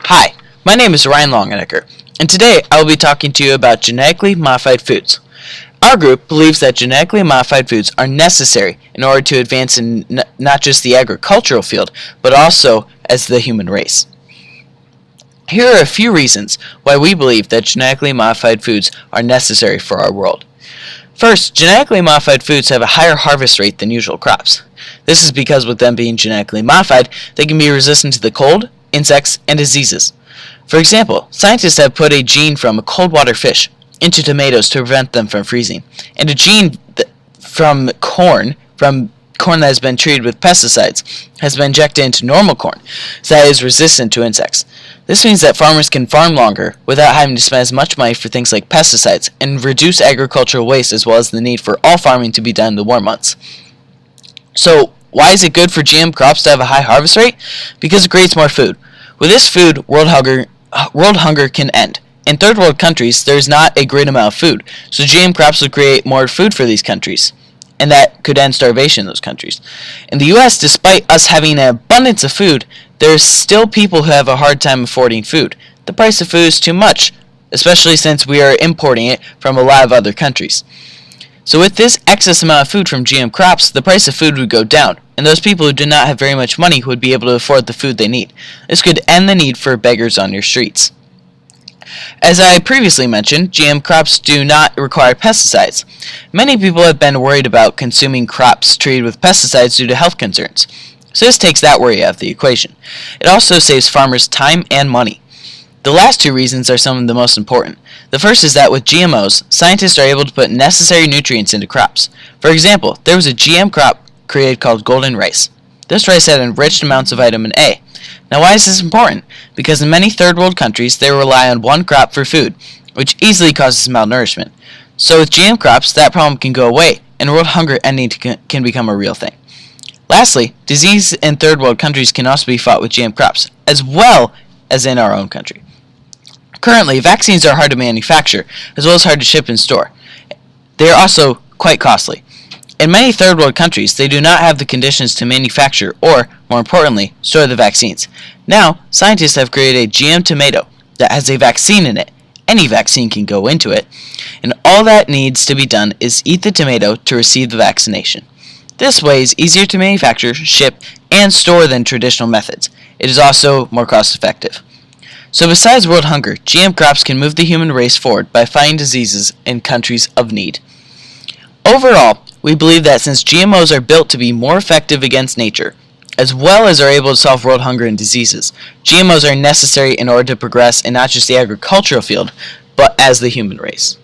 Hi, my name is Ryan Longenecker, and today I will be talking to you about genetically modified foods. Our group believes that genetically modified foods are necessary in order to advance in not just the agricultural field, but also as the human race. Here are a few reasons why we believe that genetically modified foods are necessary for our world. First, genetically modified foods have a higher harvest rate than usual crops. This is because with them being genetically modified, they can be resistant to the cold, insects, and diseases. For example, scientists have put a gene from a cold water fish into tomatoes to prevent them from freezing, and a gene from corn that has been treated with pesticides has been injected into normal corn, so that it is resistant to insects. This means that farmers can farm longer without having to spend as much money for things like pesticides and reduce agricultural waste, as well as the need for all farming to be done in the warm months. So, why is it good for GM crops to have a high harvest rate? Because it creates more food. With this food, world hunger can end. In third world countries, there is not a great amount of food, so GM crops will create more food for these countries, and that could end starvation in those countries. In the US, despite us having an abundance of food, there's still people who have a hard time affording food. The price of food is too much, especially since we are importing it from a lot of other countries. So with this excess amount of food from GM crops, the price of food would go down, and those people who do not have very much money would be able to afford the food they need. This could end the need for beggars on your streets. As I previously mentioned, GM crops do not require pesticides. Many people have been worried about consuming crops treated with pesticides due to health concerns. So this takes that worry out of the equation. It also saves farmers time and money. The last two reasons are some of the most important. The first is that with GMOs, scientists are able to put necessary nutrients into crops. For example, there was a GM crop created called golden rice. This rice had enriched amounts of vitamin A. Now why is this important? Because in many third world countries, they rely on one crop for food, which easily causes malnourishment. So with GM crops, that problem can go away, and world hunger ending can become a real thing. Lastly, disease in third world countries can also be fought with GM crops, as well as in our own country. Currently, vaccines are hard to manufacture, as well as hard to ship and store. They are also quite costly. In many third world countries, they do not have the conditions to manufacture or, more importantly, store the vaccines. Now, scientists have created a GM tomato that has a vaccine in it. Any vaccine can go into it, and all that needs to be done is eat the tomato to receive the vaccination. This way is easier to manufacture, ship, and store than traditional methods. It is also more cost effective. So besides world hunger, GM crops can move the human race forward by fighting diseases in countries of need. Overall, we believe that since GMOs are built to be more effective against nature, as well as are able to solve world hunger and diseases, GMOs are necessary in order to progress in not just the agricultural field, but as the human race.